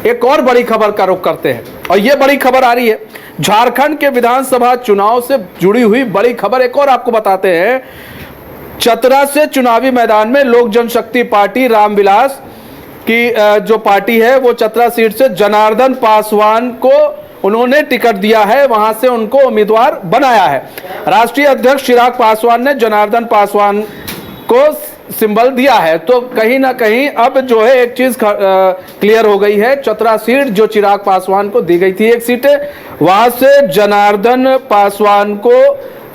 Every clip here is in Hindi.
एक और बड़ी खबर का रुख करते हैं और ये बड़ी खबर आ रही है झारखंड के विधानसभा चुनाव से जुड़ी हुई बड़ी खबर एक और आपको बताते हैं। चतरा से चुनावी मैदान में लोक जनशक्ति पार्टी रामविलास की जो पार्टी है वो चतरा सीट से जनार्दन पासवान को उन्होंने टिकट दिया है, वहां से उनको उम्मीदवार बनाया है। राष्ट्रीय अध्यक्ष चिराग पासवान ने जनार्दन पासवान को सिंबल दिया है। तो कहीं ना कहीं अब जो है एक चीज क्लियर हो गई है, चतरा सीट जो चिराग पासवान को दी गई थी एक सीट है, वहां से जनार्दन पासवान को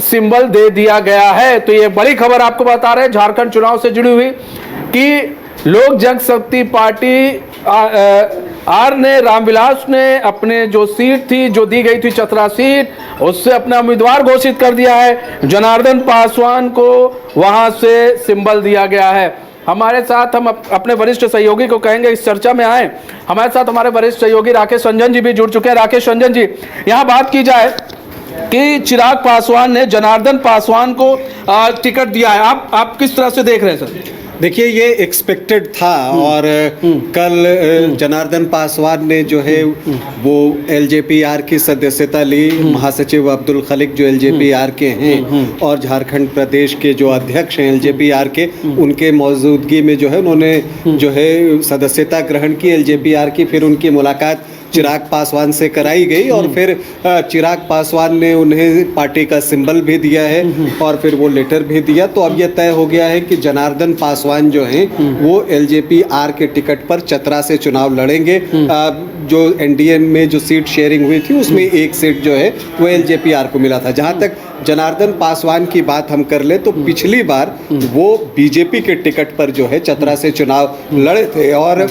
सिंबल दे दिया गया है। तो ये बड़ी खबर आपको बता रहे हैं झारखंड चुनाव से जुड़ी हुई कि लोक जनशक्ति पार्टी आर ने रामविलास ने अपने जो सीट थी जो दी गई थी चतरा सीट, उससे अपना उम्मीदवार घोषित कर दिया है। जनार्दन पासवान को वहां से सिंबल दिया गया है। हमारे साथ हम अपने वरिष्ठ सहयोगी को कहेंगे इस चर्चा में आए। हमारे साथ हमारे वरिष्ठ सहयोगी राकेश रंजन जी भी जुड़ चुके हैं। राकेश रंजन जी, यहाँ बात की जाए कि चिराग पासवान ने जनार्दन पासवान को टिकट दिया है, आप किस तरह से देख रहे हैं सर? देखिए, ये एक्सपेक्टेड था और कल जनार्दन पासवान ने जो है वो एलजेपीआर की सदस्यता ली। महासचिव अब्दुल खलीक जो एलजेपीआर के हैं और झारखंड प्रदेश के जो अध्यक्ष हैं एलजेपीआर के, उनके मौजूदगी में जो है उन्होंने जो है सदस्यता ग्रहण की एलजेपीआर की। फिर उनकी मुलाकात चिराग पासवान से कराई गई और फिर चिराग पासवान ने उन्हें पार्टी का सिंबल भी दिया है और फिर वो लेटर भी दिया। तो अब ये तय हो गया है कि जनार्दन पासवान जो हैं वो एलजेपीआर के टिकट पर चतरा से चुनाव लड़ेंगे। जो एनडीए में जो सीट शेयरिंग हुई थी उसमें एक सीट जो है वो एलजेपीआर को मिला था। जहाँ तक जनार्दन पासवान की बात हम कर ले तो पिछली बार वो बीजेपी के टिकट पर जो है चतरा से चुनाव लड़े थे और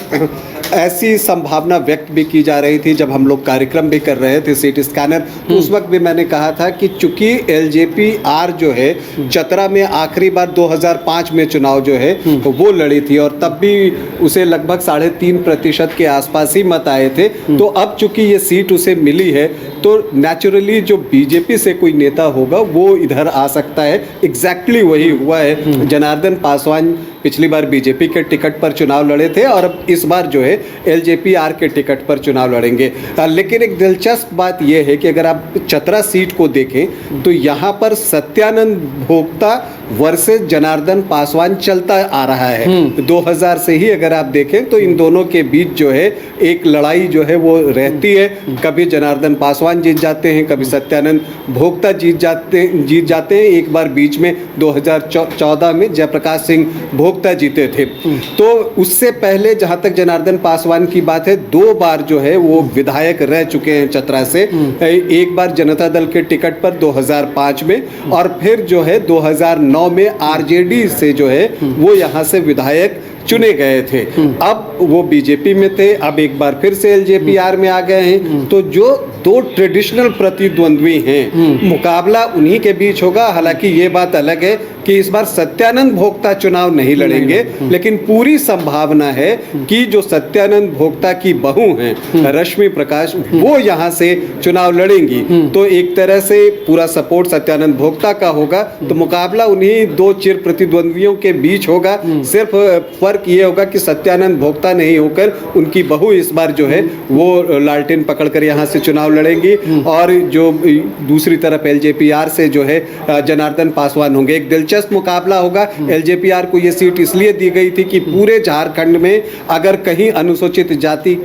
ऐसी संभावना व्यक्त भी की जा रही थी जब हम लोग कार्यक्रम भी कर रहे थे सीटी स्कैनर, तो उस वक्त भी मैंने कहा था कि चूंकि एलजेपीआर जो है चतरा में आखिरी बार 2005 में चुनाव जो है तो वो लड़ी थी और तब भी उसे लगभग 3.5% के आसपास ही मत आए थे। तो अब चूंकि ये सीट उसे मिली है तो नेचुरली जो बीजेपी से कोई नेता होगा वो इधर आ सकता है। एग्जैक्टली वही हुआ है। जनार्दन पासवान पिछली बार बीजेपी के टिकट पर चुनाव लड़े थे और अब इस बार जो है एलजेपीआर के टिकट पर चुनाव लड़ेंगे। लेकिन एक दिलचस्प बात यह है कि अगर आप चतरा सीट को देखें तो यहाँ पर सत्यानंद भोक्ता वर्सेस जनार्दन पासवान चलता आ रहा है। 2000 से ही अगर आप देखें तो इन दोनों के बीच जो है एक लड़ाई जो है वो रहती है। कभी जनार्दन पासवान जीत जाते हैं, कभी सत्यानंद भोक्ता जीत जाते हैं। एक बार बीच में 2014 में जयप्रकाश सिंह भोक्ता जीते थे। तो उससे पहले जहां तक जनार्दन पासवान की बात है, 2 बार जो है वो विधायक रह चुके हैं चतरा से। एक बार जनता दल के टिकट पर 2005 में और फिर जो है 2009 में आरजेडी से जो है वो यहाँ से विधायक चुने गए थे। अब वो बीजेपी में थे, अब एक बार फिर से एलजेपीआर में आ गए हैं। तो जो 2 ट्रेडिशनल प्रतिद्वंद्वी हैं, मुकाबला उन्हीं के बीच होगा। हालांकि ये बात अलग है कि इस बार सत्यानंद भोक्ता चुनाव नहीं लड़ेंगे, लेकिन पूरी संभावना है कि जो सत्यानंद भोक्ता की बहू हैं रश्मि प्रकाश, वो यहाँ से चुनाव लड़ेंगी। तो एक तरह से पूरा सपोर्ट सत्यानंद भोक्ता का होगा। तो मुकाबला उन्हीं 2 चिर प्रतिद्वंद्वियों के बीच होगा। सिर्फ फर्क ये होगा कि सत्यानंद भोक्ता नहीं होकर उनकी बहू इस बार जो है वो लालटेन पकड़कर यहाँ से चुनाव लड़ेंगी और जो दूसरी तरफ एलजेपीआर से जो है जनार्दन पासवान होंगे। एक दिलचस्प मुकाबला होगा। एलजेपीआर को ये सीट इसलिए दी गई थी कि पूरे झारखंड में अगर कहीं अनुसूचित जाति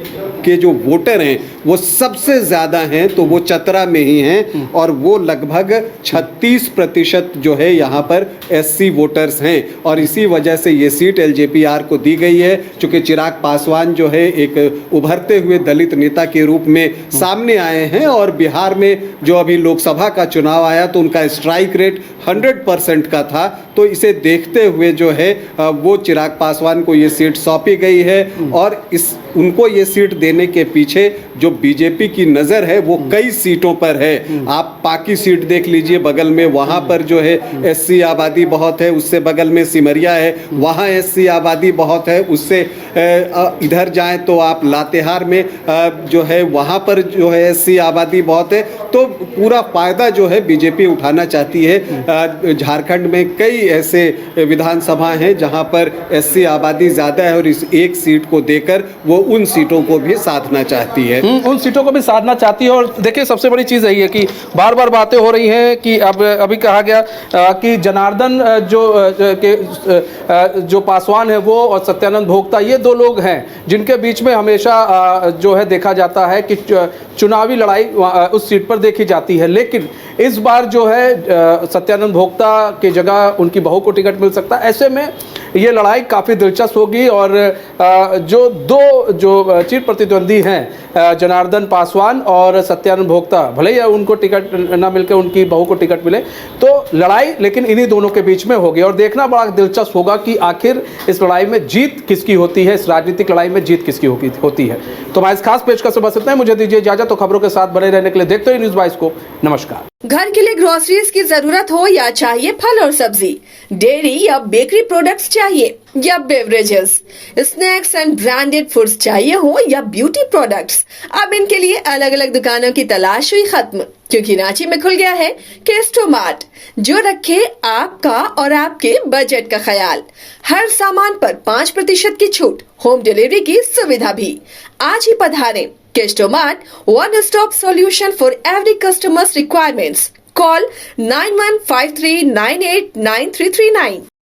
के जो वोटर हैं वो सबसे ज़्यादा हैं तो वो चतरा में ही हैं और वो लगभग 36% जो है यहाँ पर एससी वोटर्स हैं और इसी वजह से ये सीट एलजेपीआर को दी गई है। चूँकि चिराग पासवान जो है एक उभरते हुए दलित नेता के रूप में सामने आए हैं और बिहार में जो अभी लोकसभा का चुनाव आया तो उनका स्ट्राइक रेट 100% का था। तो इसे देखते हुए जो है वो चिराग पासवान को ये सीट सौंपी गई है और उनको ये सीट देने के पीछे जो बीजेपी की नज़र है वो कई सीटों पर है। आप पाकी सीट देख लीजिए, बगल में वहाँ पर जो है एससी आबादी बहुत है, उससे बगल में सिमरिया है, वहाँ एससी आबादी बहुत है। उससे इधर जाएं तो आप लातेहार में जो है वहाँ पर जो है एससी आबादी बहुत है। तो पूरा फायदा जो है बीजेपी उठाना चाहती है। झारखंड में कई ऐसे विधानसभा हैं जहाँ पर एससी आबादी ज़्यादा है और इस एक सीट को देकर वो उन सीटों को भी साधना चाहती है। उन सीटों को भी साधना चाहती है। और देखिए सबसे बड़ी चीज़ यही है कि बार बार बातें हो रही हैं कि अब अभी कहा गया कि जनार्दन जो पासवान है वो और सत्यानंद भोक्ता, ये दो लोग हैं जिनके बीच में हमेशा जो है देखा जाता है कि चुनावी लड़ाई उस सीट पर देखी जाती है। लेकिन इस बार जो है सत्यानंद भोक्ता की जगह उनकी बहू को टिकट मिल सकता है। ऐसे में ये लड़ाई काफ़ी दिलचस्प होगी और जो दो चिर प्रतिद्वंदी हैं जनार्दन पासवान और सत्यानंद भोक्ता, भले ही उनको टिकट ना मिलकर उनकी बहू को टिकट मिले, तो लड़ाई लेकिन इन्हीं दोनों के बीच में होगी। और देखना बड़ा दिलचस्प होगा कि आखिर इस लड़ाई में जीत किसकी होती है, इस राजनीतिक लड़ाई में जीत किसकी होती है। तो हमारे इस खास पेशकश से बस इतना ही। मुझे दीजिए इजाजत। तो खबरों के साथ बने रहने के लिए देखते रहिए न्यूज़ 22 को। नमस्कार। घर के लिए ग्रोसरीज की जरूरत हो या चाहिए फल और सब्जी, डेयरी या बेकरी प्रोडक्ट्स चाहिए या beverages, snacks and branded foods चाहिए हो या ब्यूटी प्रोडक्ट्स, अब इनके लिए अलग अलग दुकानों की तलाश हुई खत्म, क्योंकि रांची में खुल गया है केस्टो मार्ट, जो रखे आपका और आपके बजट का ख्याल। हर सामान पर 5% की छूट, होम डिलीवरी की सुविधा भी। आज ही पधारें। Kesto mart, one stop solution for every customer's requirements. Call 9153989339.